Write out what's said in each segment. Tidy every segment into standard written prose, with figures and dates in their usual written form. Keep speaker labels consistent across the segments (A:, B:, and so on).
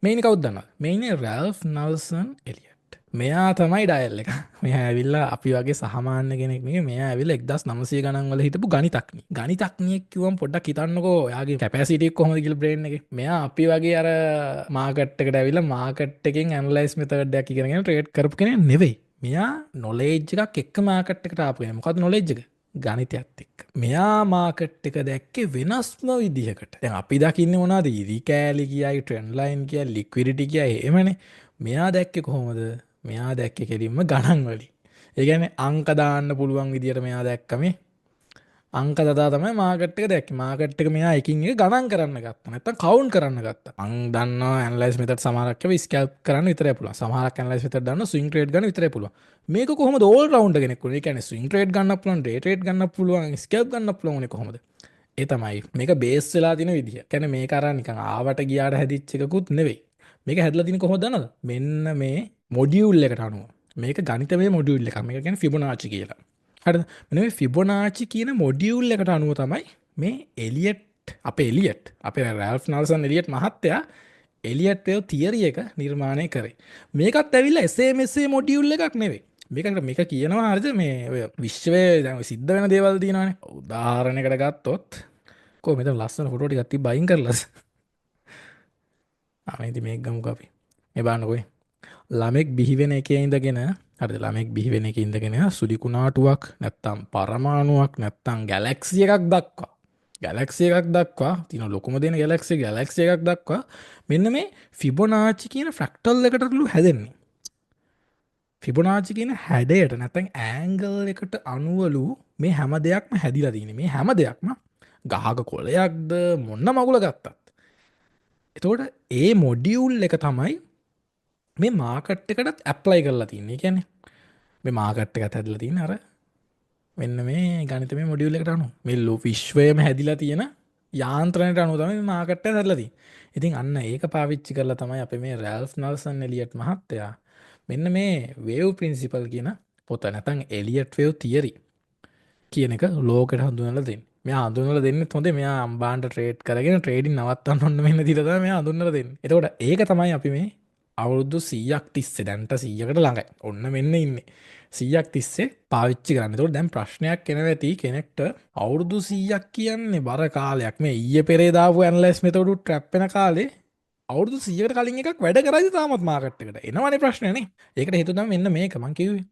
A: මේනි කවුද දන්නවද? මේනේ රැල්ෆ් නල්සන් එලියට්. මෙයා තමයි ඩයල් එක. මෙයා ඇවිල්ලා අපි වගේ සාමාන්‍ය කෙනෙක් නෙවෙයි. මෙයා ඇවිල්ලා 1900 ගණන් වල හිටපු ගණිතඥයෙක්. ගණිතඥයෙක් කිව්වම පොඩ්ඩක් හිතන්නකෝ එයාගේ කැපැසිටි එක කොහොමද කියලා බ්‍රේන් එකේ. මෙයා අපි වගේ අර මාකට් එකට ඇවිල්ලා මාකට් එකෙන් ඇනලයිස් මෙතඩ් එකක් ඉගෙනගෙන ට්‍රේඩ් කරපු කෙනෙක් නෙවෙයි. මෙයා නොලෙජ් එකක් එක්ක මාකට් එකට ආපු කෙනෙක්. මොකද්ද නොලෙජ් එක? ගණිතයත් එක්ක. මෙයා මාකට් එක දැක්කේ වෙනස්ම විදිහකට. දැන් අපි දකින්නේ මොනවද? ඉරි කෑලි කියයි, ට්‍රෙන්ඩ් ලයින් කියයි, ලික්විඩිටි කියයි එහෙමනේ. මෙයා දැක්කේ කොහොමද? මෙයා දැක්කේ කෙලින්ම ගණන් වලින්. ඒ කියන්නේ අංක දාන්න පුළුවන් විදියට මෙයා දැක්ක මේ අංක දතා තමයි මාකට් එක දැක්කේ. මාකට් එක මෙයා එකින් එක ගණන් කරන්න ගත්තා. නැත්තම් කවුන්ට් කරන්න ගත්තා. මං දන්නවා ඇනලයිස් මෙතඩ් සමහරක් ඒවා ස්කැල්ප් කරන්න විතරයි පුළුවන්. සමහරක් ඇනලයිස් මෙතඩ් දන්නවා ස්විං ට්‍රේඩ් ගන්න විතරයි පුළුවන්. මේක කොහොමද ඕල් රවුන්ඩර් කෙනෙක් වුනේ? ඒ කියන්නේ ස්විං ට්‍රේඩ් ගන්නත් පුළුවන්, ඩේ ට්‍රේඩ් ගන්නත් පුළුවන්, ස්කැල්ප් ගන්නත් පුළුවන් උනේ කොහොමද? ඒ තමයි මේක බේස් වෙලා තියෙන විදිය. කියන්නේ මේක අර නිකන් ආවට ගියාට හැදිච්ච එකකුත් නෙවෙයි. මේක හැදලා තියෙන කොහොමද දන්නවද? මෙන්න මේ මොඩියුල් එකට අනුව. මේක ගණිතමය මොඩියුල් එකක්. මේක කියන්නේ ෆිබොනාචි කියලා. හරිද? මෙන්න මේ ෆිබොනාචි කියන මොඩියුල් එකට අනුව තමයි මේ එලියට් අපේ රැල්ෆ් නල්සන් එලියට් මහත්තයා එලියට් වේව් තියරි එක නිර්මාණය කරේ. මේකත් ඇවිල්ලා SMSA මොඩියුල් එකක් නෙවෙයි. මේක කියනවා හරිද මේ ඔය විශ්වයේ දැන් සිද්ධ වෙන දේවල් තියෙනවානේ. උදාහරණයකට ගත්තොත් කො මෙතන ලස්සන ෆොටෝ ටිකක් තිබ්බ අයින් කරලාද? ඉතින් මේක ගමුකෝ අපි. මේ බලන්නකෝ. ළමෙක් බිහි වෙන එකේ ඉඳගෙන හරිද ළමෙක් බිහි වෙන එකේ ඉඳගෙන සුළි කුණාටුවක් නැත්තම් පරමාණුවක් නැත්තම් ගැලැක්සි එකක් දක්වා තියෙන ලොකුම දෙන ගැලැක්සි එකක් දක්වා මෙන්න මේ ෆිබොනාචි කියන ෆ්‍රැක්ටල් එකටලු හැදෙන්නේ. ෆිබොනාචි කියන හැඩයට නැත්තම් ඇන්ගල් එකට අනුවලු මේ හැම දෙයක්ම හැදිලා තියෙන්නේ. මේ හැම දෙයක්ම ගහක කොළයක්ද මොන්න මගුල ගත්තත්. එතකොට ඒ මොඩියුල් එක තමයි මේ මාකට් එකටත් ඇප්ලයි කරලා තින්නේ. කියන්නේ මේ මාකට් එකත් හැදලා තියෙන අර මෙන්න මේ ගණිතමය මොඩියුල් එකට අනුව මේ විශ්වයම හැදිලා තියෙන යාන්ත්‍රණයට අනුව තමයි මේ මාකට් එක හැදලා තියෙන්නේ. ඉතින් අන්න ඒක පාවිච්චි කරලා තමයි අපි මේ රැල්ෆ් නල්සන් එලියට් මහත්තයා මෙන්න මේ වේව් ප්‍රින්සිපල් කියන පොත නැත්නම් එලියට් වේව් තියරි කියන එක ලෝකෙට හඳුන්වලා දෙන්නේ. මෙයා හඳුන්වලා දෙන්නෙත් හොඳේ මෙයා අම්බාන්ට ට්‍රේඩ් කරගෙන ට්‍රේඩින් නවත්තන්න ඕන මෙන්න දිලා තමයි මෙයා හඳුන්වලා දෙන්නේ. එතකොට ඒක තමයි අපි මේ අවුරුදු 100ක් තිස්සේ දැන්ට 100කට ළඟයි. ඔන්න මෙන්න ඉන්නේ. 100ක් තිස්සේ පාවිච්චි කරන්න. එතකොට දැන් ප්‍රශ්නයක් එනවා ඇති කෙනෙක්ට අවුරුදු 100ක් කියන්නේ බර කාලයක්. මේ ඊයේ පෙරේ දාපු ඇනලයිස් මෙතඩ් ට්‍රැප් වෙන කාලේ අවුරුදු 100කට කලින් එකක් වැඩ කරයිද තාමත් මාකට් එකට? එනවනේ ප්‍රශ්නේ නේ. ඒකට හේතුව තමයි මෙන්න මේක මං කිව්වේ.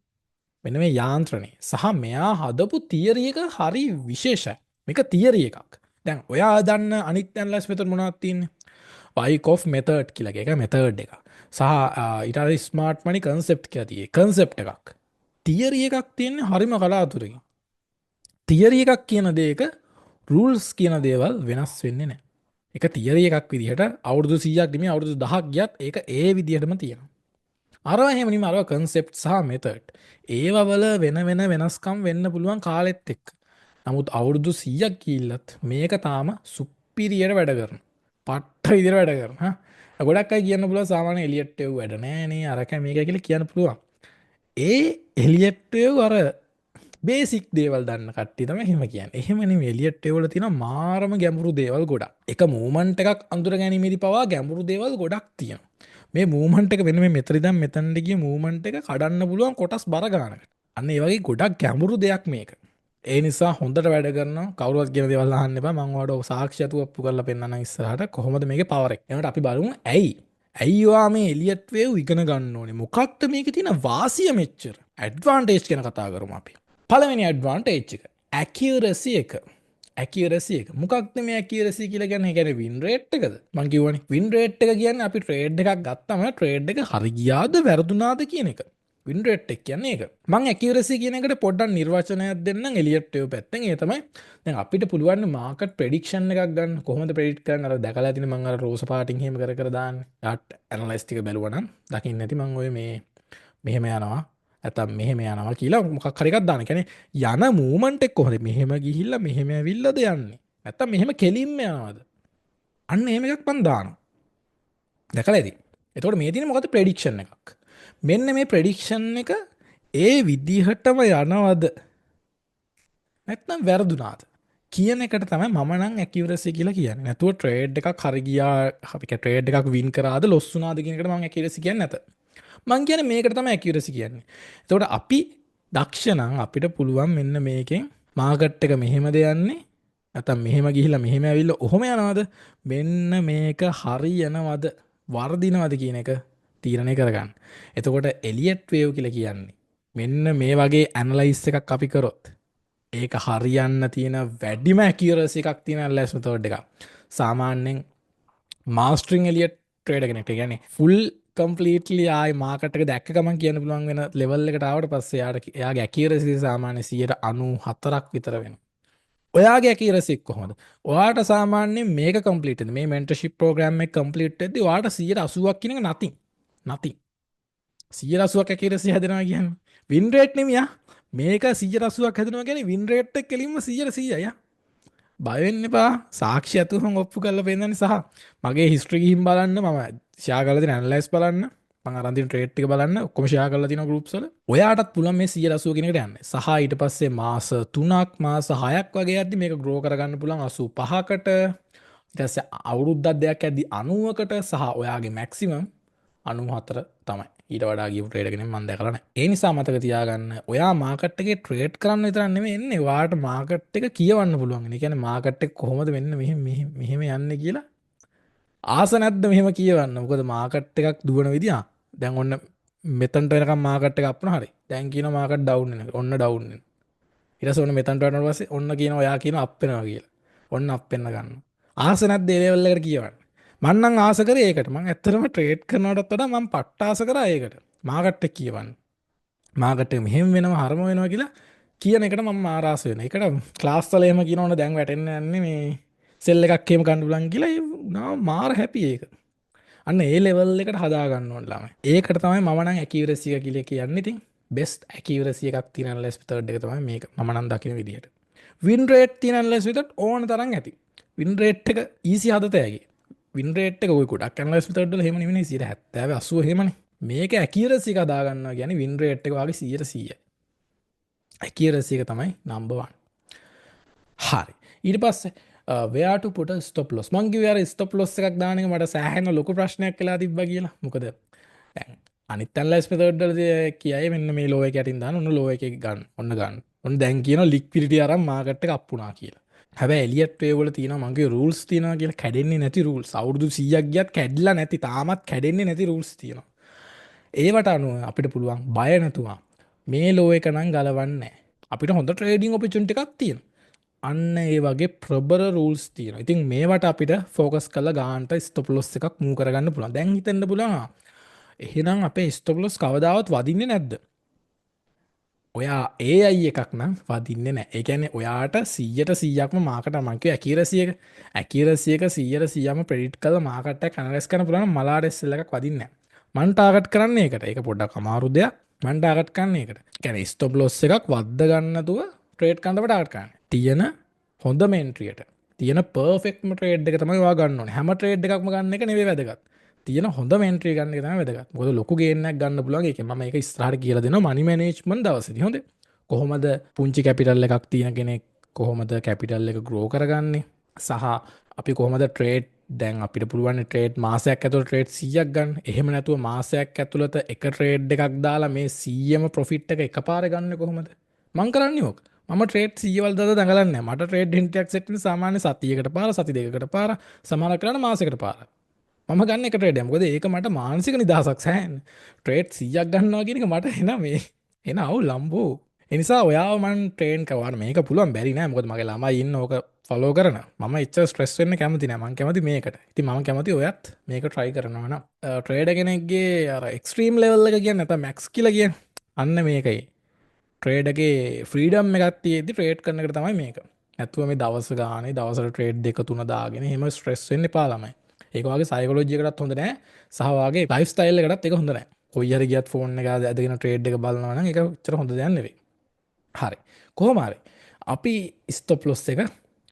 A: මෙන්න මේ යාන්ත්‍රණය සහ මෙයා හදපු තියරි එක හරි විශේෂයි. මේක තියරි එකක්. දැන් ඔයා දන්න අනිත් ඇනලයිස් මෙතඩ් මොනවද තියෙන්නේ? වයිකොෆ් මෙතඩ් කියලා එක මෙතඩ් එක. සහ ඊට ස්මාර්ට් මනි කන්සෙප්ට් කියලා තියෙන්නේ. කන්සෙප්ට් එකක්. තියරි එකක් තියෙන්නේ හරිම කලාතුරකින්. තියරි එකක් කියන දේක රූල්ස් කියන දේවල් වෙනස් වෙන්නේ නැහැ. එක තියරි එකක් විදිහට අවුරුදු 100ක් නෙමෙයි අවුරුදු 10ක් ගියත් ඒක ඒ විදිහටම තියෙනවා. අරවා එහෙම නෙමෙයි අරවා කන්සෙප්ට් සහ මෙතඩ්. ඒවා වල වෙන වෙනස්කම් වෙන්න පුළුවන් කාලෙත් එක්ක. නමුත් අවුරුදු 100ක් ගිහිල්ලත් මේක තාම සුපිරියට වැඩ කරනවා. පට්ට විදිහට වැඩ කරනවා. ගොඩක් අය කියන්න පුළුවන් සාමාන්‍ය එලියට් වේව් වැඩ නෑනේ අරක මේක කියලා කියන්න පුළුවන්. ඒ එලියට් වේව් අර බේසික් දේවල් දන්න කට්ටිය තමයි එහෙම කියන්නේ. එහෙම නෙමෙයි එලියට් වේව් වල තියෙන මාරම ගැඹුරු දේවල් ගොඩක්. එක මූවමන්ට් එකක් අඳුර ගැනීමේදී පවා ගැඹුරු දේවල් ගොඩක් තියෙනවා. මේ මූවමන්ට් එක වෙන මේ මෙතන ඉඳන් මෙතනට ගිය මූවමන්ට් එක කඩන්න පුළුවන් කොටස් බර ගන්නකට. අන්න ඒ වගේ ගොඩක් ගැඹුරු දෙයක් මේක. ඒ නිසා හොඳට වැඩ කරනවා. කවුරුවත් කියන දේවල් අහන්න එපා. මම ඔයාලට සාක්ෂියතු ඔප්පු කරලා පෙන්නන්නම් ඉස්සරහට කොහොමද මේකේ පවර් එක. එනකොට අපි බලමු ඇයි ඔයා මේ එලියට් වේව් ඉගෙන ගන්න ඕනේ. මොකක්ද මේකේ තියෙන වාසිය මෙච්චර? ඇඩ්වාන්ටේජ් ගැන කතා කරමු අපි. පළවෙනි ඇඩ්වාන්ටේජ් එක ඇකියුරසි එක. ඇකියුරසි එක. මොකක්ද මේ ඇකියුරසි කියලා කියන්නේ? ඒ කියන්නේ වින් රේට් එකද? මං කියවනේ වින් රේට් එක කියන්නේ අපි ට්‍රේඩ් එකක් ගත්තම ට්‍රේඩ් එක හරි ගියාද වැරදුනාද කියන එක. වින් රේට් එක කියන්නේ ඒක. මං ඇකියුරසි කියන එකට පොඩ්ඩක් නිර්වචනයක් දෙන්නම් එලියට් වේව් පැත්තෙන්. ඒ තමයි දැන් අපිට පුළුවන් මාකට් ප්‍රෙඩික්ෂන් එකක් ගන්න. කොහොමද ප්‍රෙඩික්ට් කරන්නේ? අර දැකලා තියෙන මං අර රෝස පාටින් එහෙම කර දාන්නේ. යාට් ඇනලයිස් ටික බැලුවා නම් දකින්න ඇති මං ඔය මේ මෙහෙම යනවා ඇතම් මෙහෙම යනවා කියලා මොකක් හරි එකක් දාන්න. කියන්නේ යන මූවමන්ට් එක කොහොමද? මෙහෙම ගිහිල්ලා මෙහෙම ඇවිල්ලාද යන්නේ? නැත්තම් මෙහෙම කෙලින්ම යනවද? අන්න එහෙම එකක් මං දානවා. දැකලා ඇති. එතකොට මේ තියෙන මොකද්ද ප්‍රෙඩික්ෂන් එකක්. මෙන්න මේ ප්‍රෙඩික්ෂන් එක ඒ විදිහටම යනවද? නැත්නම් වැරදුනාද? කියන එකට තමයි මම නම් ඇකියුරසි කියලා කියන්නේ. නැතුව ට්‍රේඩ් එකක් හරි ගියා අපි ට්‍රේඩ් එකක් වින් කරාද ලොස් වුණාද කියන එකට මම ඇකියුරසි කියන්නේ නැත. මං කියන්නේ මේකට තමයි ඇකියුරසි කියන්නේ. එතකොට අපි දක්ෂ නම් අපිට පුළුවන් මෙන්න මේකෙන් මාකට් එක මෙහෙමද යන්නේ නැත්නම් මෙහෙම ගිහිල්ලා මෙහෙම ඇවිල්ලා ඔහොම යනවද මෙන්න මේක හරියනවද වර්ධිනවද කියන එක තීරණය කරගන්න. එතකොට එලියට් වේව් කියලා කියන්නේ මෙන්න මේ වගේ ඇනලයිස් එකක් අපි කරොත් ඒක හරියන්න තියෙන වැඩිම ඇකියුරසි එකක් තියෙන ඇනලයිස් මෙතඩ් එකක්. සාමාන්‍යයෙන් මාස්ටරින් එලියට් ට්‍රේඩර් කෙනෙක්ට කියන්නේ ෆුල් කම්ප්ලීට්ලි ආයි මාකට් එක දැක්ක ගමන් කියන්න පුළුවන් වෙන ලෙවල් එකට ආවට පස්සේ එයාගේ ඇකියුරසි සාමාන්‍ය 94ක් විතර වෙනවා. ඔයාගේ ඇකියුරසි කොහොමද? ඔයාට සාමාන්‍යයෙන් මේක කම්ප්ලීට් වෙද්දි මේ මෙන්ටර්ෂිප් ප්‍රෝග්‍රෑම් එක කම්ප්ලීට් වෙද්දි ඔයාට 80ක් කියන එක nothing 180ක් ඇකියුරසි හැදෙනවා කියන්නේ වින් රේට් නෙමෙයි මේක 180ක් හැදෙනවා කියන්නේ වින් රේට් එක කෙලින්ම 100%යි. බයවෙන්න එපා සාක්ෂි ඇතුහම ඔප්පු කරලා පෙන්නන්න සහ මගේ හිස්ට්‍රි ගිහින් බලන්න මම ෂෙයා කරලා තියෙන ඇනලයිස් බලන්න මම අරන් තියෙන ට්‍රේඩ් ටික බලන්න ඔක්කොම ෂෙයා කරලා තියෙන ගෲප්ස් වල ඔයාටත් පුළුවන් මේ 180 කියන එකට යන්න සහ ඊට පස්සේ මාස 3ක් මාස 6ක් වගේ යද්දි මේක ග්‍රෝ කරගන්න පුළුවන් 85කට ඊට පස්සේ අවුරුද්දක් දෙකක් යද්දි 90කට සහ ඔයාගේ මැක්සිමම් 94 තමයි ඊට වඩා ගිය ට්‍රේඩර් කෙනෙක් මම දැකලා නැහැ. ඒ නිසා මතක තියාගන්න ඔයා මාකට් එකේ ට්‍රේඩ් කරන්න විතරක් නෙමෙයි එන්නේ ඔයාට මාකට් එක කියවන්න පුළුවන්. ඒ කියන්නේ මාකට් එක කොහොමද මෙන්න මෙහෙම යන්නේ කියලා ආස නැද්ද මෙහෙම කියවන්න. මොකද මාකට් එකක් දුවන විදිහ දැන් ඔන්න මෙතනට එනකම් මාකට් එක අප්න හරි. දැන් කියනවා මාකට් ඩවුන් වෙනවා. ඔන්න ඩවුන් වෙනවා. ඊට පස්සේ ඔන්න මෙතනට යනකොට පස්සේ ඔන්න කියනවා ඔයා කියනවා අප් වෙනවා කියලා. ඔන්න අප් වෙන්න ගන්නවා. ආස නැද්ද ඒ ලෙවල් එකට කියවන්න. මන්නං ආස කරේ ඒකට මං ඇත්තටම ට්‍රේඩ් කරනවටත් වඩා මං පට්ට ආස කරා ඒකට මාකට් එක කියවන්න මාකට් එක මෙහෙම වෙනවා හරම වෙනවා කියලා කියන එකට මම ආරාස වෙනවා ඒකට ක්ලාස් වල එහෙම කියනවනේ දැන් වැටෙන්න යන්නේ මේ සෙල් එකක් එහෙම ගන්න පුළුවන් කියලා ඒ නා මාර හැපි ඒක අන්න ඒ ලෙවල් එකට හදා ගන්න ඕන ළමයි ඒකට තමයි මම නම් ඇකියුරසි එක කියලා කියන්නේ ඉතින් බෙස්ට් ඇකියුරසි එකක් තියෙන ඇනලයිස් මෙතඩ් එක තමයි මේක මම නම් දකින විදිහට වින් රේට් තියෙන ඇනලයිස් මෙතඩ් ඕන තරම් ඇති වින් රේට් එක ඊසි හදතෑගේ වින්රේට් එක ඔය ගොඩක් ඇනලයිස් මෙතඩ් වල එහෙම නෙමෙයි 70 80 එහෙමනේ මේක ඇකියුරසි එක හදා ගන්නවා කියන්නේ වින් රේට් එක වගේ 100%යි ඇකියුරසි එක තමයි නම්බර් 1 හරි ඊට පස්සේ where to put a stop loss මං කිව්වේ අර stop loss එකක් දාන එක මට සෑහෙන ලොකු ප්‍රශ්නයක් වෙලා තිබ්බා කියලා මොකද දැන් අනිත් ඇනලයිස් මෙතඩ් වල කියයි මෙන්න මේ ලෝ එක යටින් දාන ඔන්න ලෝ එකේ ගන්න ඔන්න දැන් කියනවා ලික්විඩිටි අරන් මාකට් එක අප් වුණා කියලා හැබැයි එලියට් වේව් වල තියෙනවා මගේ රූල්ස් තියෙනවා කියලා කැඩෙන්නේ නැති රූල්ස් අවුරුදු 100ක් ගියත් කැඩිලා නැති තාමත් කැඩෙන්නේ නැති රූල්ස් තියෙනවා ඒවට අනුව අපිට පුළුවන් බය නැතුව මේ ලෝ එක නම් ගලවන්නේ නැහැ අපිට හොඳ ට්‍රේඩින් ඔපචුනිටි එකක් තියෙනවා අන්න ඒ වගේ ප්‍රබර රූල්ස් තියෙනවා ඉතින් මේවට අපිට ෆෝකස් කරලා ගානට ස්ටොප් ලොස් එකක් මූව් කරගන්න පුළුවන් දැන් හිතෙන්න පුළුවන් එහෙනම් අපේ ස්ටොප් ලොස් කවදාවත් වදින්නේ නැද්ද ඔයා ඒ අයි එකක් නම් වදින්නේ නෑ ඒ කියන්නේ ඔයාට 100%ක්ම මාකට් මං කිය ඇකියුරසි එක 100%ම ප්‍රෙඩික්ට් කරලා මාකට් එක ඇනලයිස් කරන්න පුළුවන් මලාට SL එකක් වදින්නේ නෑ මං ටාගට් කරන්නේ ඒකට ඒක පොඩ්ඩක් අමාරු දෙයක් මං ටාගට් කරන්නේ ඒකට ඒ කියන්නේ ස්ටොප් ලොස් එකක් වද්ද ගන්න නැතුව ට්‍රේඩ් කරන්න ටාගට් කරන්න තියෙන හොඳම එන්ට්‍රියට තියෙන පර්ෆෙක්ට්ම ට්‍රේඩ් එක තමයි ඔයා ගන්න ඕනේ හැම ට්‍රේඩ් එකක්ම ගන්න එක නෙවෙයි වැදගත් තියෙන හොඳ මෙන්ට්‍රී ගන්න එක තමයි වැදගත් මොකද ලොකු ගේන්නක් ගන්න පුළුවන් ඒක මම මේක ඉස්සරහට කියලා දෙනවා මනි මැනේජ්මන්ට් දවසේදී හොඳේ කොහොමද පුංචි කැපිටල් එකක් තියෙන කෙනෙක් කොහොමද කැපිටල් එක ග්‍රෝ කරගන්නේ සහ අපි කොහොමද ට්‍රේඩ් දැන් අපිට පුළුවන් ට්‍රේඩ් මාසයක් ඇතුළත ට්‍රේඩ් 100ක් ගන්න එහෙම නැතුව මාසයක් ඇතුළත එක ට්‍රේඩ් එකක් දාලා මේ 100ම ප්‍රොෆිට් එක එකපාරේ ගන්න කොහොමද මං කරන්නේ ඕක මම ට්‍රේඩ් 100 වල දාලා දඟලන්නේ නැහැ මට ට්‍රේඩ් හින්ට්යක් සෙට් වෙන්නේ සාමාන්‍ය සතියකට පාර සති දෙකකට පාර සමාන කරලා මාසයකට පාර මම ගන්න එක ට්‍රේඩ් මොකද ඒක මට මානසික නිදහසක් සෑහෙන ට්‍රේඩ් 100ක් ගන්නවා කියන එක මට එන මේ එන අවු ලම්බෝ ඒ නිසා ඔයාව මම ට්‍රේන් කරවන්න මේක පුළුවන් බැරි නෑ මොකද මගේ ළමයි ඉන්න ඕක ෆලෝ කරන මම එච්චර ස්ට්‍රෙස් වෙන්න කැමති නෑ මම කැමති මේකට ඉතින් මම කැමති ඔයත් මේක try කරනවා නම් ට්‍රේඩර් කෙනෙක්ගේ අර එක්ස්ට්‍රීම් ලෙවල් එක කියන්නේ නැත්නම් මැක්ස් කියලා කියන්නේ අන්න මේකයි ට්‍රේඩර්ගේ ෆ්‍රීඩම් එකක් තියෙද්දි ට්‍රේඩ් කරන එකට තමයි මේක නැත්නම් මේ දවස් ගානේ දවසට ට්‍රේඩ් දෙක තුන දාගෙන එහෙම ස්ට්‍රෙස් වෙන්න එපා ළමයි ඒක වගේ සයිකොලොජි එකටත් හොඳ නෑ සහ වගේ ලයිෆ් ස්ටයිල් එකටත් ඒක හොඳ නෑ කොයි හරි ගියත් ෆෝන් එක ඇදගෙන ට්‍රේඩ් එක බලනවා නම් ඒක උච්චර හොඳ දෙයක් නෙවෙයි හරි කොහොම හරි අපි ස්ටොප් ලොස් එක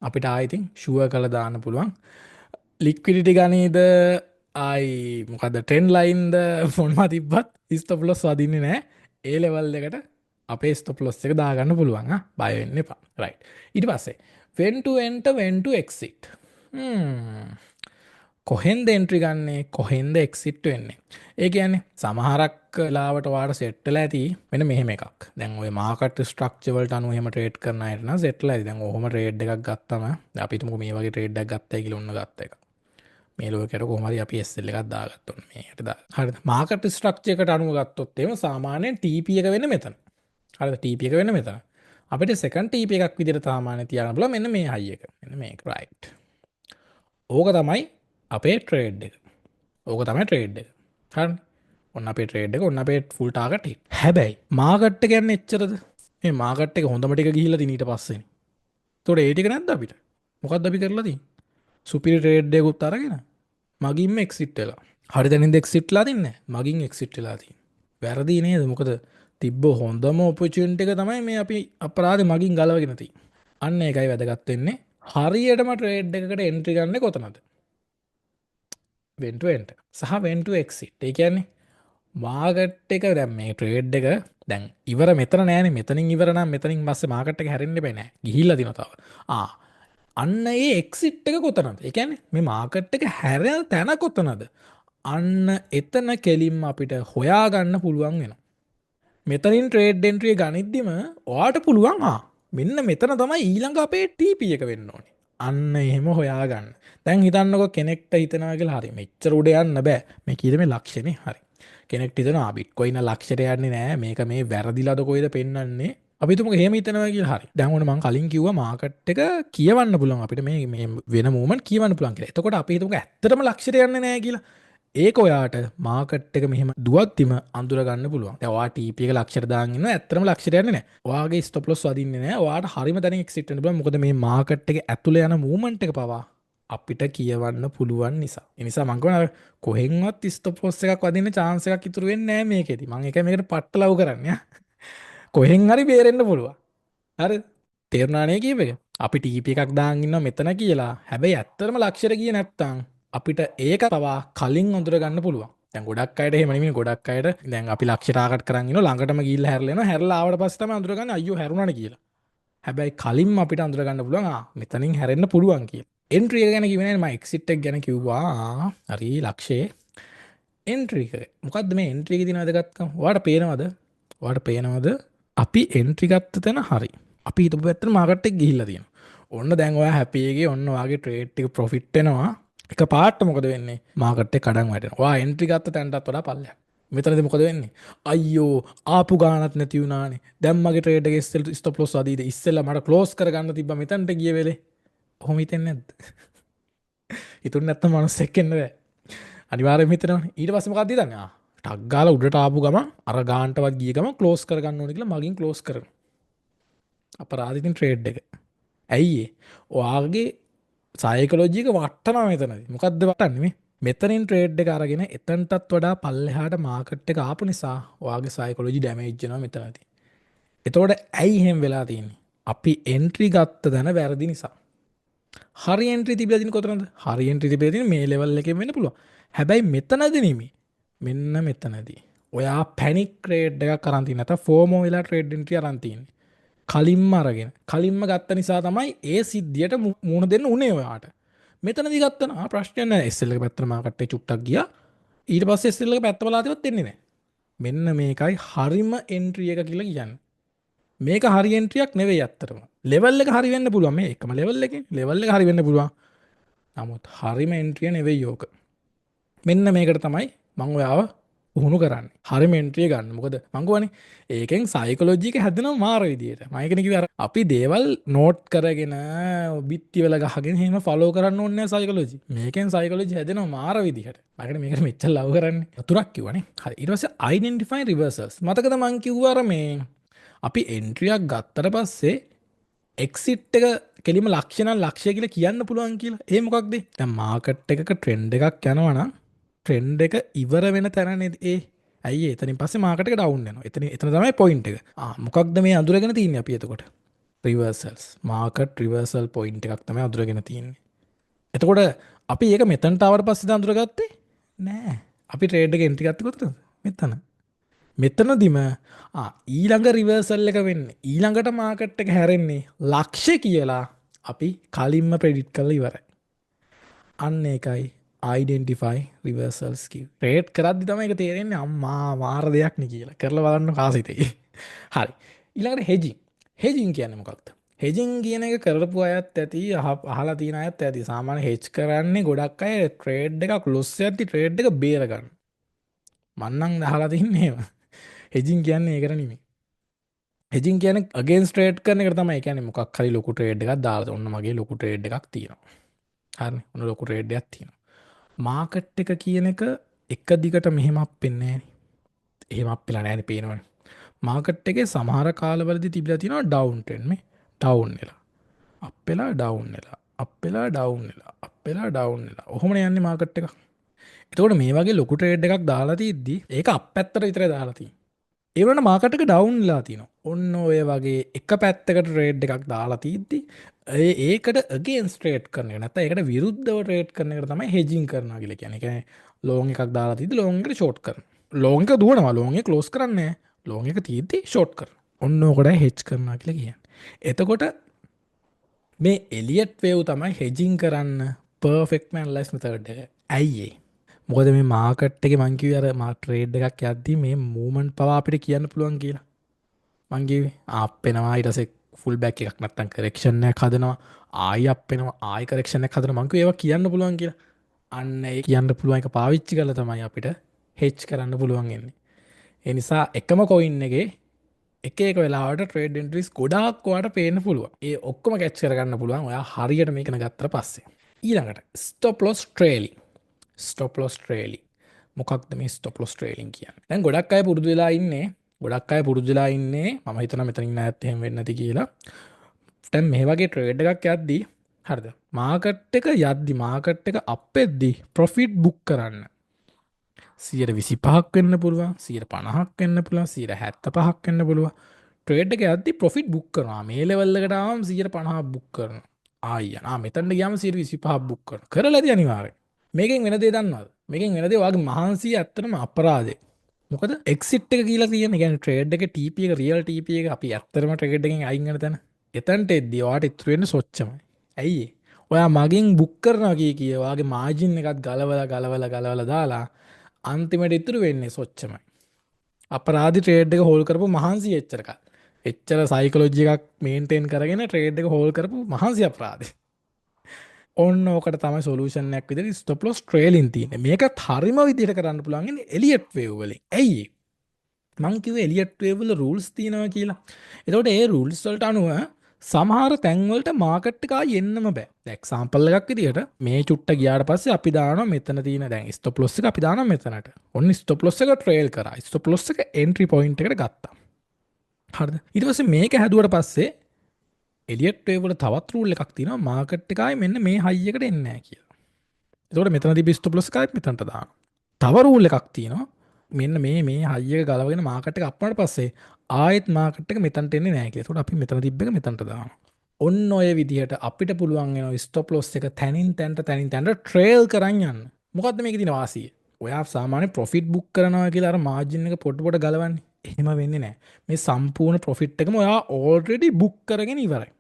A: අපිට ආයිතින් ෂුවර් කරලා දාන්න පුළුවන් ලික්විඩිටි ගනීද ආයි මොකද ට්‍රෙන්ඩ් ලයින්ද මොනවා තිබ්බත් ස්ටොප් ලොස් වදින්නේ නැහැ ඒ ලෙවල් එකට අපේ ස්ටොප් ලොස් එක දාගන්න පුළුවන් බය වෙන්න එපා රයිට් ඊට පස්සේ when to enter, when to exit. කොහෙන්ද එන්ට්‍රි ගන්නේ, කොහෙන්ද එක්සිට් වෙන්නේ? ඒ කියන්නේ සමහරක් වෙලාවට ඔයාලට සෙට් වෙලා ඇති මෙන්න මෙහෙම එකක්. දැන් ඔය මාකට් ස්ට්‍රක්චර් වලට අනුව එහෙම ට්‍රේඩ් කරන අයට නම් සෙට් වෙලා ඇති. දැන් ඔහොම ට්‍රේඩ් එකක් ගත්තම දැන් අපි හිතමුකෝ මේ වගේ ට්‍රේඩ් එකක් ගත්තයි කියලා ඔන්න ගත්ත එක. මේ ලෝකෙට කොහොම හරි අපි SL එකක් දාගත්තා ඔන්න මේකට දා. හරිද? මාකට් ස්ට්‍රක්චර් එකට අනුව ගත්තොත් එහෙම සාමාන්‍යයෙන් TP එක වෙන්නේ මෙතන. හරිද? TP එක වෙන්නේ මෙතන. අපිට සෙකන්ඩ් TP එකක් විදිහට සාමාන්‍ය තියාගන්න පුළුවන් මෙන්න මේ හයි එක. මෙන්න මේක. රයිට්. ඕක තමයි අපේ ට්‍රේඩ් එක. ඕක තමයි ට්‍රේඩ් එක. හරිනේ. ඔන්න අපේ ට්‍රේඩ් එක, ඔන්න අපේ ෆුල් ටාගට් හිට්. හැබැයි මාකට් එක කියන්නේ එච්චරද? මේ මාකට් එක හොඳම ටික ගිහිල්ලා තින ඊට පස්සේනේ. ඒතකොට ඒ ටික නැද්ද අපිට? මොකද්ද අපි කරලා තියෙන්නේ? සුපිරි ට්‍රේඩ් එකකුත් අරගෙන මගින්ම එක්සිට් වෙලා. හරි දැනින්ද එක්සිට් වෙලා තින්නේ? මගින් එක්සිට් වෙලා තියෙන්නේ. වැරදි නේද? මොකද තිබ්බ හොඳම ඔපචුනිටි එක තමයි මේ අපි අපරාධේ මගින් ගලවගෙන තියෙන්නේ. අන්න ඒකයි වැදගත් වෙන්නේ. හරියටම ට්‍රේඩ් එකකට එන්ට්‍රි ගන්න කොතනද? when to enter සහ when to exit. ඒ කියන්නේ මාකට් එක දැන් මේ ට්‍රේඩ් එක දැන් ඉවර මෙතන නෑනේ. මෙතනින් ඉවර නම් මෙතනින් පස්සේ මාකට් එක හැරෙන්න බෑ නෑ. ගිහිල්ලා දිනවා තව. අන්න ඒ එක්සිට් එක කොතනද? ඒ කියන්නේ මේ මාකට් එක හැරෙන තැන කොතනද? අන්න එතන කෙලින්ම අපිට හොයාගන්න පුළුවන් වෙනවා. මෙතනින් ට්‍රේඩ් එන්ට්‍රි ගනිද්දිම ඔයාට පුළුවන් මෙන්න මෙතන තමයි ඊළඟ අපේ TP එක වෙන්න ඕනේ. අන්න එහෙම හොයාගන්න. දැන් හිතන්නකො කෙනෙක්ට හිතනවා කියලා හරි මෙච්චර උඩ යන්න බෑ. මේ කීයද මේ ලක්ෂනේ? හරි. කෙනෙක්ට හිතනවා බිට්කොයින් ලක්ෂයට යන්නේ නෑ. මේක මේ වැරදිලාද කොයිද පෙන්වන්නේ? අපි හිතමුකෝ එහෙම හිතනවා කියලා හරි. දැන් ඕන මම කලින් කිව්වා මාකට් එක කියවන්න පුළුවන් අපිට මේ වෙන මූවමන්ට් කියවන්න පුළුවන් කියලා. එතකොට අපි හිතමුකෝ ඇත්තටම ලක්ෂයට යන්නේ නෑ කියලා. ඒක ඔයාට මාකට් එක මෙහෙම දුවද්දිම අඳුරගන්න පුළුවන්. දැන් ඔයා TP එක ලක්ෂයට දාගෙන ඉන්නවා ඇත්තටම ලක්ෂයට යන්නේ නැහැ. ඔයාගේ ස්ටොප් ලොස් වදින්නේ නැහැ. ඔයාට හරිම තැනින් එක්සිට් වෙන්න පුළුවන්. මොකද මේ මාකට් එක ඇතුලේ යන මූවමන්ට් එක පවා අපිට කියවන්න පුළුවන් නිසා. ඒ නිසා මම කියනවා කොහෙන්වත් ස්ටොප් ලොස් එකක් වදින්න chance එකක් ඉතුරු වෙන්නේ නැහැ මේකෙදි. මම ඒකයි මේකට පට්ට ලව් කරන්නේ. කොහෙන් හරි බේරෙන්න පුළුවන්. හරිද? තේරුණා නේ කීප එක? අපි TP එකක් දාගෙන ඉන්නවා මෙතන කියලා. හැබැයි ඇත්තටම ලක්ෂයට ගියේ නැත්තම් අපිට ඒක පවා කලින් අඳුරගන්න පුළුවන්. දැන් ගොඩක් අයට එහෙම නෙමෙයි. ගොඩක් අයට දැන් අපි ලක්ෂයකට කරන් ඉන්නවා ළඟටම ගිහිල්ලා හැරලා එනවා. හැරලා ආවට පස්සේ තමයි අඳුරගන්නේ අයියෝ හැරුණානේ කියලා. හැබැයි කලින්ම අපිට අඳුරගන්න පුළුවන් මෙතනින් හැරෙන්න පුළුවන් කියලා. එන්ට්‍රි එක ගැන කිව්වේ නෑ මම එක්සිට් එක ගැන කිව්වා. හරි ලක්ෂයේ එන්ට්‍රි එක. මොකද්ද මේ එන්ට්‍රි එකේ තියෙන වැදගත්කම? ඔයාලට පේනවද? ඔයාලට පේනවද? අපි එන්ට්‍රි ගත්ත තැන හරි. අපි හිතපු පැත්තට මාකට් එක ගිහිල්ලා තියෙනවා. ඔන්න දැන් ඔයා හැපි එකේ ඔන්න ඔයාගේ ට්‍රේඩ් ටික ප්‍රොෆිට් වෙනවා. එක පාට මොකද වෙන්නේ? මාකට් එක කඩන් වැටෙනවා. ඔයා එන්ට්‍රි ගත්ත තැනටත් වඩා පල්ලයක්. මෙතනදී මොකද වෙන්නේ? අයියෝ ආපු ගානක් නැති වුණානේ. දැන් මගේ ට්‍රේඩ් එකේ ස්ටොප් ලොස් වදීද? ඉස්සෙල්ලා මට ක්ලෝස් කරගන්න තිබ්බා මෙතනට ගිය වෙලේ. ඔහොම හිතෙන්නේ නැද්ද? හිතුන්නේ නැත්නම් මනුස්සෙක් වෙන්න බෑ. අනිවාර්යෙන්ම හිතනවනේ. ඊට පස්සේ මොකක්ද හිතන්නේ? ටක් ගාලා උඩට ආපු ගමන් අර ගානටවත් ගිය ගමන් ක්ලෝස් කරගන්න ඕනේ කියලා මගින් ක්ලෝස් කරනවා. අපරාධිතින් ට්‍රේඩ් එක. ඇයි ඒ? ඔයාගේ සයිකොලොජික වටනවා මෙතනදී. මොකද්ද වටන්නේ මේ? මෙතනින් ට්‍රේඩ් එක අරගෙන එතනටත් වඩා පල්ලෙහාට මාකට් එක ආපු නිසා ඔයාගේ සයිකොලොජි ඩැමේජ් වෙනවා මෙතනදී. එතකොට ඇයි එහෙම වෙලා තියෙන්නේ? අපි එන්ට්‍රි ගත්ත දන වැරදි නිසා. හරි එන්ට්‍රි තිබිලා තියෙන කොතනද? හරි එන්ට්‍රි තිබිලා තියෙන මේ ලෙවල් එකෙන් වෙන්න පුළුවන්. හැබැයි මෙතනදී නෙමෙයි. මෙන්න මෙතනදී. ඔයා පැනික් ට්‍රේඩ් එකක් අරන් තියෙන නැත්නම් ෆෝමෝ වෙලා ට්‍රේඩ් එන්ට්‍රි අරන් තියෙන්නේ. කලින්ම අරගෙන කලින්ම ගත්ත නිසා තමයි ඒ සිද්ධියට මුහුණ දෙන්න උනේ ඔයාට. මෙතනදී ගත්තා නම් ප්‍රශ්නයක් නැහැ. SL එක පැත්තට මාකට් එක චුට්ටක් ගියා. ඊට පස්සේ SL එක පැත්ත බලාතිවත් එන්නේ නැහැ. මෙන්න මේකයි හරිම එන්ට්‍රි එක කියලා කියන්නේ. මේක හරි එන්ට්‍රියක් නෙවෙයි අත්තටම. ලෙවල් එක හරි වෙන්න පුළුවන්. මේ එකම ලෙවල් එකේ ලෙවල් එක හරි වෙන්න පුළුවන්. නමුත් හරිම එන්ට්‍රිය නෙවෙයි ඕක. මෙන්න මේකට තමයි මම ඔයාව උහුණු කරන්න හරි මෙන්ට්‍රිය ගන්න. මොකද මං කියවනේ ඒකෙන් සයිකොලොජි එක හැදෙනවා මාර විදියට. මම ඒකනේ කිව්වේ අර අපි දේවල් නෝට් කරගෙන බිත්ති වල ගහගෙන එහෙම ෆලෝ කරන්න ඕනේ නැහැ සයිකොලොජි. මේකෙන් සයිකොලොජි හැදෙනවා මාර විදියට. මම මේකට මෙච්චර ලව් කරන්නේ. වතුරක් කිව්වනේ. හරි ඊට පස්සේ identify reversals. මතකද මං කිව්වා අර මේ අපි එන්ට්‍රියක් ගත්තට පස්සේ එක්සිට් එක කෙලිම ලක්ෂණ ලක්ෂය කියලා කියන්න පුළුවන් කියලා. ඒ මොකක්ද? දැන් මාකට් එකක ට්‍රෙන්ඩ් එකක් යනවා නම් ට්‍රෙන්ඩ් එක ඉවර වෙන තැනනේ ඒ. ඇයි එතනින් පස්සේ මාකට් එක ඩවුන් වෙනවා. එතන තමයි පොයින්ට් එක. මොකක්ද මේ අඳුරගෙන තියන්නේ අපි එතකොට? රිවර්සල්ස්. මාකට් රිවර්සල් පොයින්ට් එකක් තමයි අඳුරගෙන තියන්නේ. එතකොට අපි ඒක මෙතනට ආවට පස්සේද අඳුරගත්තේ? නෑ. අපි ට්‍රේඩ් එක එන්ට්‍රි ගත්තේ කොතනද? මෙතන. මෙතනදිම ඊළඟ රිවර්සල් එක වෙන්නේ ඊළඟට මාකට් එක හැරෙන්නේ ලක්ෂ කියලා අපි කලින්ම ප්‍රඩිට් කල ඉවරයි. අන්න එකයි අයිඩෙන්ටිෆයි රිවර්සල්ස් කිව්. ට්‍රේඩ් කරද්දි තමයි එක තේරෙන්නේ අම්මා මාර දෙයක් නේ කියලා. කරලා බලන්න කාසිතේ. හරි. ඊළඟට හෙජින්. හෙජින් කියන්නේ මොකක්ද? හෙජින් කියන එක කරපු අයත් ඇති අහලා තියෙන අයත් ඇති. සාමාන්‍ය හෙජ් කරන්නේ ගොඩක් අය ට්‍රේඩ් එකක් ලොස් යද්දි ට්‍රේඩ් එක බේර ගන්න. මං නම් අහලා තින්නේ එහෙම. හෙජින් කියන්නේ ඒකට නෙමෙයි. හෙජින් කියන්නේ අගේන්ස්ට් ට්‍රේඩ් කරන එක තමයි. කියන්නේ මොකක් හරි ලොකු ට්‍රේඩ් එකක් දාලා ඔන්න මගේ ලොකු ට්‍රේඩ් එකක් තියෙනවා. හරි. ඔන්න ලොකු ට්‍රේඩ් එකක් තියෙනවා. මාකට් එක කියන එක දිගට මෙහෙම අප්පෙන්නේ නෑනේ. එහෙම අප්පෙලා නෑනේ පේනවනේ. මාකට් එකේ සමහර කාලවලදී තිබිලා තියෙනවා ඩවුන් ට්‍රෙන්ඩ් මේ ඩවුන් වෙලා. අප්පෙලා ඩවුන් වෙලා. අප්පෙලා ඩවුන් වෙලා. අප්පෙලා ඩවුන් වෙලා. ඔහොමනේ යන්නේ මාකට් එක. එතකොට මේ වගේ ලොකු ට්‍රේඩ් එකක් දාලා තියද්දි ඒක අප් පැත්තට විතරයි දාලා තියෙන්නේ. ඒ වුණාට මාකට් එක ඩවුන් වෙලා තියෙනවා. ඔන්න ඔය වගේ එක පැත්තකට ට්‍රේඩ් එකක් දාලා තියද්දි ඒකට අගේන්ස්ට් ට්‍රේඩ් කරන එක නැත්නම් ඒකට විරුද්ධව ට්‍රේඩ් කරන එක තමයි හෙජින් කරනවා කියලා කියන්නේ. ඒ කියන්නේ ලෝන් එකක් දාලා තියද්දි ලෝන් එකට ෂෝට් කරනවා. ලෝන් එක දුවනවා ලෝන් එක ක්ලෝස් කරන්නේ නැහැ. ලෝන් එක තියද්දි ෂෝට් කරනවා. ඔන්න ඕකටයි හෙජ් කරනවා කියලා කියන්නේ. එතකොට මේ එලියට් වේව් තමයි හෙජින් කරන්න පර්ෆෙක්ට්ම ඇනලයිස් මෙතඩ් එක. ඇයි ඒ? මොකද මේ මාකට් එකේ මං කිව්වේ අර මා ට්‍රේඩ් එකක් යද්දී මේ මූවමන්ට් පවා අපිට කියන්න පුළුවන් කියලා. මං කිව්වේ අප් වෙනවා ඊට පස්සේ ෆුල් බෑක් එකක් නැත්තම් කරෙක්ෂන් එකක් හදනවා ආයි අප් වෙනවා ආයි කරෙක්ෂන් එකක් හදනවා මං කිව්වේ ඒවා කියන්න පුළුවන් කියලා. අන්න ඒ කියන්න පුළුවන් එක පාවිච්චි කරලා තමයි අපිට හෙජ් කරන්න පුළුවන් වෙන්නේ. ඒ නිසා එකම කොයින් එකේ එක වෙලාට ට්‍රේඩ් එන්ට්‍රීස් ගොඩාක් ඔයාට පේන්න පුළුවන්. ඒ ඔක්කොම කැච් කරගන්න පුළුවන් ඔයා හරියට මේකන ගත්තට පස්සේ. ඊළඟට stop loss trailing. Stop loss trailing. මොකක්ද මේ ස්ටොප් ලොස් ට්‍රේලින් කියන්නේ? දැන් ගොඩක් අය පුරුදු වෙලා ඉන්නේ ගොඩක් අය පුරුදු වෙලා ඉන්නේ මම හිතනවා මෙතන ඉන්න අයත් එහෙම වෙන්නේ නැති කියලා. දැන් මේ වගේ ට්‍රේඩ් එකක් යද්දී හරිද? මාකට් එක යද්දී මාකට් එක අප් වෙද්දී ප්‍රොෆිට් බුක් කරන්න 125ක් වෙන්න පුළුවන් 150ක් වෙන්න පුළුවන් 175ක් වෙන්න පුළුවන් ට්‍රේඩ් එක යද්දි ප්‍රොෆිට් බුක් කරනවා මේ ලෙවල් එකට ආවම 150ක් බුක් කරනවා ආ මෙතනට ගියාම 125ක් බුක් කරනවා කරලාදී අනිවාර්යෙන් මේකෙන් වෙන දේ දන්නවද මේකෙන් වෙන දේ ඔයාගේ මහන්සිය ඇත්තටම අපරාධේ මොකද එක්සිට් එක කියලා කියන්නේ කියන්නේ ට්‍රේඩ් එක TP එක රියල් TP එක අපි ඇත්තටම ට්‍රේඩ් එකෙන් අයින් වෙන තැන එතනට එද්දී ඔයාට ඉතුරු වෙන්නේ සොච්චමයි ඇයි ඔයා මගෙන් බුක් කරනවා කිය ඔයාගේ මාජින් එකත් ගලවලා දාලා අන්තිමට ඉතුරු වෙන්නේ සොච්චමයි අපරාධි ට්‍රේඩ් එක හෝල් කරපු මහන්සි එච්චරක එච්චර සයිකලෝජි එකක් මේන්ටේන් කරගෙන ට්‍රේඩ් එක හෝල් කරපු මහන්සි අපරාධේ ඔන්න ඕකට තමයි සොලූෂන් එකක් විදිහට ස්ටොප් ලොස් ට්‍රේලින් තියෙන්නේ මේකත් හරිම විදිහට කරන්න පුළුවන් ඉන්නේ එලියට් වේව් වලින් ඇයි මං කිව්වේ එලියට් වේව් වල රූල්ස් තියෙනවා කියලා එතකොට ඒ රූල්ස් වලට අනුව සමහර තැන්වලට මාකට් එක ආයෙ එන්නම බෑ එක්සාම්පල් එකක් විදිහට මේ චුට්ට ගියාට පස්සේ අපි දානවා මෙතන තියෙන දැන් ස්ටොප් ලොස් එක අපි දානවා මෙතනට ඔන්න ස්ටොප් ලොස් එක ට්‍රේල් කරා ස්ටොප් ලොස් එක එන්ට්‍රි පොයින්ට් එකට ගත්තා හරිද ඊට පස්සේ මේක හැදුවට පස්සේ එලියට් වේව් වල තවත් රූල් එකක් තියෙනවා මාකට් එක ආයේ මෙන්න මේ හයි එකට එන්නේ නැහැ කියලා. එතකොට මෙතන තිබි ස්ටොප් ලොස් එකයි මෙතනට දානවා. තව රූල් එකක් තියෙනවා මෙන්න මේ හයි එක ගලවගෙන මාකට් එක අප්පුණාට පස්සේ ආයෙත් මාකට් එක මෙතනට එන්නේ නැහැ කියලා. එතකොට අපි මෙතන තිබ්බ එක මෙතනට දානවා. ඔන්න ඔය විදිහට අපිට පුළුවන් වෙනවා ස්ටොප් ලොස් එක තනින් තැනට ට්‍රේල් කරන් යන්න. මොකද්ද මේකේ තියෙන වාසිය? ඔයා සාමාන්‍ය ප්‍රොෆිට් බුක් කරනවා කියලා අර මාජින් එක පොඩ ගලවන්නේ. එහෙම වෙන්නේ නැහැ. මේ සම්පූර්ණ ප්‍රොෆිට් එකම ඔයා ඕල්රෙඩි බුක් කරගෙන ඉවරයි.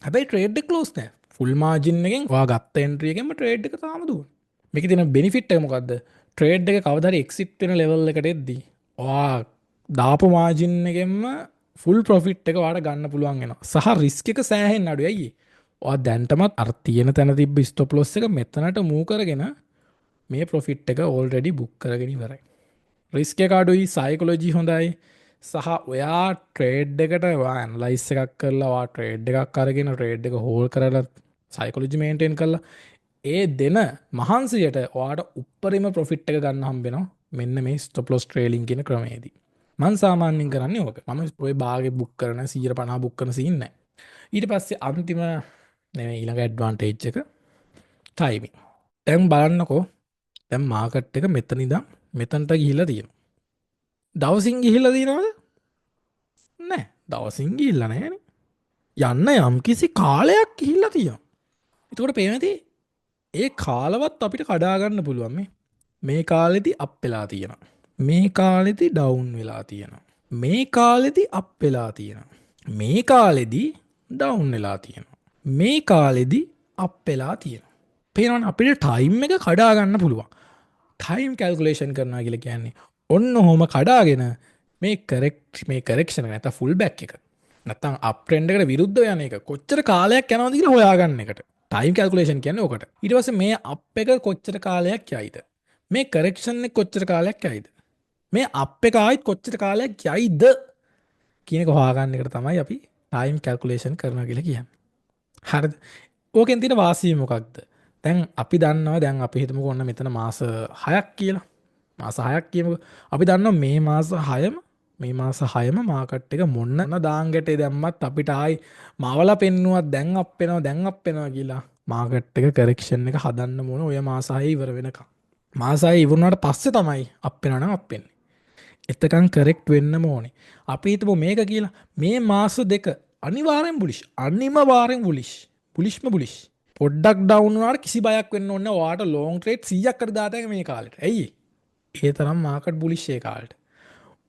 A: හැබැයි ට්‍රේඩ් එක ක්ලෝස් නෑ. ෆුල් මාජින් එකෙන් ඔයා ගත්ත එන්ට්‍රි එකෙන්ම ට්‍රේඩ් එක තාම දුවනවා. මේකේ තියෙන බෙනිෆිට් එක මොකද්ද? ට්‍රේඩ් එක කවදා හරි එක්සිට් වෙන ලෙවල් එකට එද්දී ඔයා දාපු මාජින් එකෙන්ම ෆුල් ප්‍රොෆිට් එක ඔයාට ගන්න පුළුවන් වෙනවා. සහ රිස්ක් එක සෑහෙන්න අඩුයි. අයියේ. ඔයා දැන්ටමත් අර තියෙන තැන තිබ්බ ස්ටොප් ලොස් එක මෙතනට මූව් කරගෙන මේ ප්‍රොෆිට් එක ඕල්රෙඩි බුක් කරගෙන ඉවරයි. රිස්ක් එක අඩුයි, සයිකොලොජි හොඳයි. සහ ඔයා ට්‍රේඩ් එකට ඇනලයිස් එකක් කරලා ට්‍රේඩ් එකක් අරගෙන ට්‍රේඩ් එක හෝල් කරලා සයිකොලොජි මේන්ටේන් කරලා ඒ දෙන මහන්සියට ඔයාට උප්පරිම ප්‍රොෆිට් එක ගන්න හම්බෙනවා මෙන්න මේ ස්ටොප් ලොස් ට්‍රේලින් කියන ක්‍රමයේදී. මම සාමාන්‍යයෙන් කරන්නේ ඕක. මම ඔය භාගේ බුක් කරන 150 බුක් කරන සීන් නැහැ. ඊට පස්සේ අන්තිම නෙමෙයි ඊළඟ ඇඩ්වාන්ටේජ් එක ටයිමින්. දැන් බලන්නකෝ දැන් මාකට් එක මෙතන ඉඳන් මෙතනට ගිහිල්ලා තියෙනවා. දවසින් ගිහිල්ලා තියෙනවද? නැහැ. දවසින් ගිහිල්ලා නැහැනේ. යන්න යම්කිසි කාලයක් ගිහිල්ලා තියෙනවා. එතකොට පේනදී ඒ කාලවත් අපිට කඩා ගන්න පුළුවන් මේ කාලෙදි අප් වෙලා තියෙනවා. මේ කාලෙදි ඩවුන් වෙලා තියෙනවා. මේ කාලෙදි අප් වෙලා තියෙනවා. මේ කාලෙදි ඩවුන් වෙලා තියෙනවා. මේ කාලෙදි අප් වෙලා තියෙන. පේනවනේ අපිට ටයිම් එක කඩා ගන්න පුළුවන්. ටයිම් කැල්කුලේෂන් කරනවා කියලා කියන්නේ ඔන්න ඔහොම කඩාගෙන මේ කරෙක්ෂන නැත ෆුල් බැක් එක නැත්තම් අප්ට්‍රෙන්ඩ් එකට විරුද්ධව යන එක කොච්චර කාලයක් යනවද කියලා හොයාගන්න එකට ටයිම් කැල්කුලේෂන් කියන්නේ ඕකට. ඊට පස්සේ මේ අප් එක කොච්චර කාලයක් යයිද? මේ කරෙක්ෂන් එක කොච්චර කාලයක් යයිද? මේ අප් එක ආයිත් කොච්චර කාලයක් යයිද කියන එක හොයාගන්න එකට තමයි අපි ටයිම් කැල්කුලේෂන් කරනවා කියලා කියන්නේ. හරිද? ඕකෙන් තියෙන වාසිය මොකක්ද? දැන් අපි දන්නවා දැන් අපි හිතමුකෝ ඔන්න මෙතන මාස 6ක් කියලා. මාස 6ක් කියමුකෝ. අපි දන්නවා මේ මාස 6ම මාකට් එක මොන්න දාන් ගැටේ දැම්මත් අපිට ආයි මවලා පෙන්නුවත් දැන් අප් වෙනවා කියලා මාකට් එක කරෙක්ෂන් එක හදන්න ඕන ඔය මාස 6 ඉවර වෙනකම්. මාස 6 ඉවරුනාට පස්සේ තමයි අප් වෙනවා නම් අප් වෙන්නේ. එතකන් කරෙක්ට් වෙන්නම ඕනේ. අපි හිතමු මේක කියලා මේ මාස දෙක අනිවාර්යෙන් බුලිෂ් පොඩ්ඩක් ඩවුන් වුණාට කිසි බයක් වෙන්න ඕනේ නැහැ. ඔයාට ලොන්ග් ට්‍රේඩ් 100ක් කර දාතක මේ කාලෙට. ඇයි? ඒ තරම් මාකට් බුලිෂ් ඒ කාලෙට.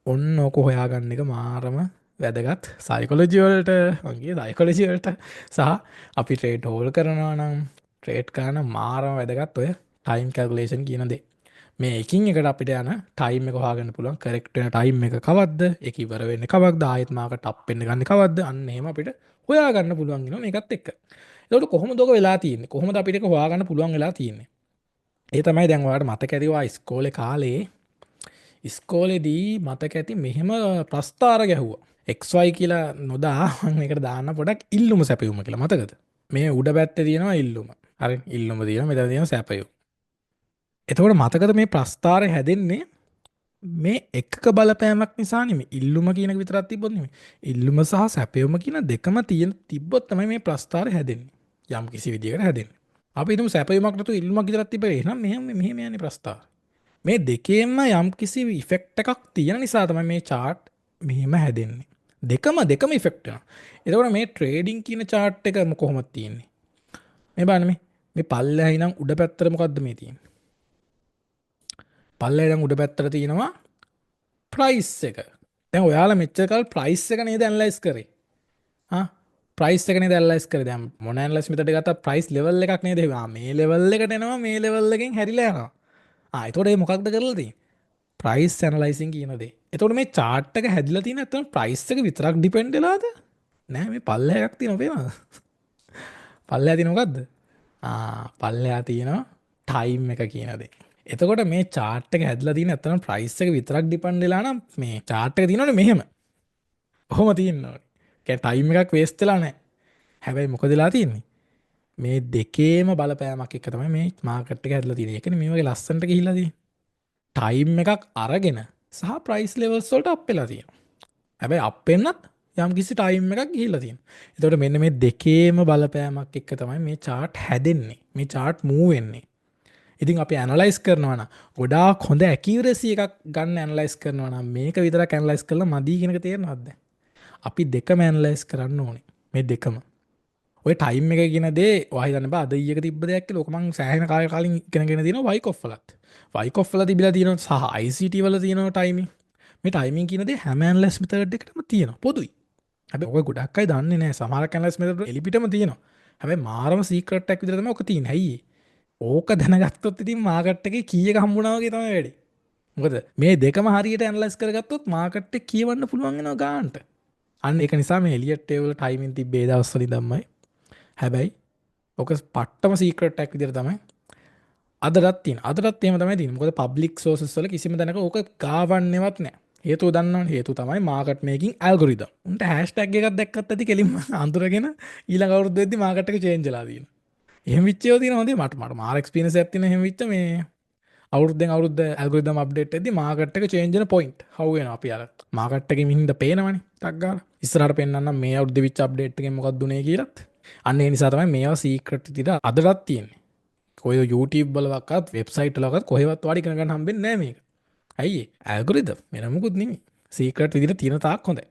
A: ඔන්න ඕක හොයාගන්න එක මාරම වැදගත් සයිකොලොජි වලට වගේ සයිකොලොජි වලට සහ අපි ට්‍රේඩ් හෝල් කරනවා නම් ට්‍රේඩ් කරන මාරම වැදගත් ඔය ටයිම් කැල්කුලේෂන් කියන දේ. මේ එකින් එකට අපිට යන ටයිම් එක හොයාගන්න පුළුවන් කරෙක්ට් වෙන ටයිම් එක කවද්ද? ඒක ඉවර වෙන්නේ කවද්ද? ආයෙත් මාකට් අප් වෙන්න ගන්නේ කවද්ද? අන්න එහෙම අපිට හොයාගන්න පුළුවන් වෙනවා මේකත් එක්ක. එතකොට කොහොමද ඔක වෙලා තියෙන්නේ? කොහොමද අපිට ඒක හොයාගන්න පුළුවන් වෙලා තියෙන්නේ? ඒ තමයි දැන් ඔයාලට මතක ඇතිවා ඉස්කෝලේ කාලේ ඉස්කෝලේදී මතක ඇති මෙහෙම ප්‍රස්ථාර ගැහුවා. XY කියලා නොදා මම මේකට දාන්න පොඩක් ඉල්ලුම සැපයුම කියලා මතකද? මේ උඩ පැත්තේ තියෙනවා ඉල්ලුම. හරි ඉල්ලුම තියෙනවා මෙතන තියෙනවා සැපයුම. එතකොට මතකද මේ ප්‍රස්ථාරය හැදෙන්නේ මේ එකක බලපෑමක් නිසා නෙමෙයි. ඉල්ලුම කියන විතරක් තිබ්බොත් නෙමෙයි. ඉල්ලුම සහ සැපයුම කියන දෙකම තිබ්බොත් තමයි මේ ප්‍රස්ථාරය හැදෙන්නේ. යම් කිසි විදියකට හැදෙන්නේ. අපි හිතමු සැපයුමක් නැතුව ඉල්ලුමක් විතරක් තිබ්බේ. එහෙනම් මෙහෙම යන්නේ ප්‍රස්ථාරය. මේ දෙකේම යම් කිසි ඉෆෙක්ට් එකක් තියෙන නිසා තමයි මේ chart මෙහෙම හැදෙන්නේ. දෙකම ඉෆෙක්ට් වෙනවා. එතකොට මේ ට්‍රේඩින් කියන chart එක කොහොමද තියෙන්නේ? මේ බලන්න මේ පල්ලෙහා ඉඳන් උඩ පැත්තට මොකද්ද මේ තියෙන්නේ? පල්ලෙහා ඉඳන් උඩ පැත්තට තියෙනවා ප්‍රයිස් එක. දැන් ඔයාලා මෙච්චර කල් ප්‍රයිස් එක නේද ඇනලයිස් කරේ? ප්‍රයිස් එක නේද ඇනලයිස් කරේ? දැන් මොන ඇනලයිස් මෙතන ගත්තා ප්‍රයිස් ලෙවල් එකක් නේද? මේ ලෙවල් එකට එනවා මේ ලෙවල් එකෙන් හැරිලා යනවා. එතකොට ඒ මොකක්ද කරලා තියෙන්නේ? ප්‍රයිස් ඇනලයිසින් කියන දේ. එතකොට මේ chart එක හැදිලා තියෙන නැත්නම් ප්‍රයිස් එක විතරක් ඩිපෙන්ඩ් වෙලාද? නෑ මේ පල්ලෙහා එකක් තියෙනවා පේනවද? පල්ලෙහා තියෙන මොකද්ද? පල්ලෙහා තියෙනවා ටයිම් එක කියන දේ. එතකොට මේ chart එක හැදිලා තියෙන නැත්නම් ප්‍රයිස් එක විතරක් ඩිපෙන්ඩ් වෙලා නම් මේ chart එක තියෙනවනේ මෙහෙම. කොහොම තියෙන්න ඕනේ? කියන්නේ ටයිම් එකක් වේස්ට් වෙලා නැහැ. හැබැයි මොකද වෙලා තියෙන්නේ? මේ දෙකේම බලපෑමක් එක තමයි මේ මාකට් එක හැදලා තියෙන්නේ. ඒ කියන්නේ මේ වගේ ලස්සනට ගිහිල්ලා තියෙන්නේ. ටයිම් එකක් අරගෙන සහ ප්‍රයිස් ලෙවල්ස් වලට අප් වෙලා තියෙනවා. හැබැයි අප් වෙන්නත් යම් කිසි ටයිම් එකක් ගිහිල්ලා තියෙනවා. එතකොට මෙන්න මේ දෙකේම බලපෑමක් එක්ක තමයි මේ chart හැදෙන්නේ. මේ chart move වෙන්නේ. ඉතින් අපි ඇනලයිස් කරනවා නම් ගොඩාක් හොඳ ඇකියුරසි එකක් ගන්න ඇනලයිස් කරනවා නම් මේක විතරක් ඇනලයිස් කරලා මදි කියන එක තේරෙනවද? අපි දෙකම ඇනලයිස් කරන්න ඕනේ. මේ දෙකම. ඔය ටයිම් එක කියන දේ ඔයා හිතන්න බෑ අද ඊයක තිබ්බ දෙයක් කියලා. ඔක මං සෑහෙන කාලෙ කලින් ඉගෙනගෙන තියෙනවා වයිකොෆ් වලත්. වයිකොෆ් වල තිබිලා තියෙනවා සහ ICT වල තියෙනවා ටයිමින්. මේ ටයිමින් කියන දේ හැම ඇනලයිස් මෙතඩ් එකකටම තියෙනවා. පොදුයි. හැබැයි ඔය ගොඩක් අය දන්නේ නැහැ. සමහර ඇනලයිස් මෙතඩ් එලිපිටම තියෙනවා. හැබැයි මාරම සීක්‍රට් එකක් විදිහට තමයි ඔක තියෙන්නේ. ඇයි ඕක දැනගත්තොත් ඉතින් මාකට් එකේ කීයක හම්බුණා වගේ තමයි වැඩි. මොකද මේ දෙකම හරියට ඇනලයිස් කරගත්තොත් මාකට් එක කියවන්න පුළුවන් වෙනවා ගානට. අන්න ඒක නිසා මේ එලියට් ටේබල් ටයිමින් තිබ්බේ දවස්වලින් තමයි. හැබැයි ඕක පට්ටම සීක්‍රට් එකක් විදිහට තමයි අදටත් තියෙන්නේ. අදටත් එහෙම තමයි තියෙන්නේ. මොකද පබ්ලික් සෝසස් වල කිසිම තැනක ඕක ගාවන්නේවත් නැහැ. හේතුව දන්නවනේ. හේතුව තමයි මාකට් මේකින් ඇල්ගොරිතම්. උන්ට හෑෂ්ටැග් එකක් දැක්කත් ඇති කෙලින්ම අඳුරගෙන ඊළඟ අවුරුද්ද වෙද්දි මාකට් එක චේන්ජ් වෙලා තියෙනවා. එහෙම විච්චේව තියෙන හොඳේ මට මාර එක්ස්පීරියන්ස් එකක් තියෙන එහෙම විච්ච මේ අවුරුද්දෙන් අවුරුද්ද ඇල්ගොරිතම් අප්ඩේට් වෙද්දි මාකට් එක චේන්ජ් වෙන පොයින්ට් හවු වෙනවා අපි අර මාකට් එකේ මිහින්ද පේනවනේ ටක් ගාලා ඉස්සරහට පෙන්නන්නම් මේ අවුරුද්දේ විච්ච අප්ඩේට් එකෙන් මොකක්ද උනේ කියලාත් අන්න ඒ නිසා තමයි මේවා සීක්‍රට් විදිහට අදටත් තියෙන්නේ කොයි YouTube වලවත් වෙබ්සයිට් වලවත් කොහෙවත් වාඩි ඉගෙන ගන්න හම්බෙන්නේ නැහැ මේක ඇයි ඇල්ගොරිතම් වෙන මොකුත් නෙමෙයි සීක්‍රට් විදිහට තියෙන තාක් හොඳයි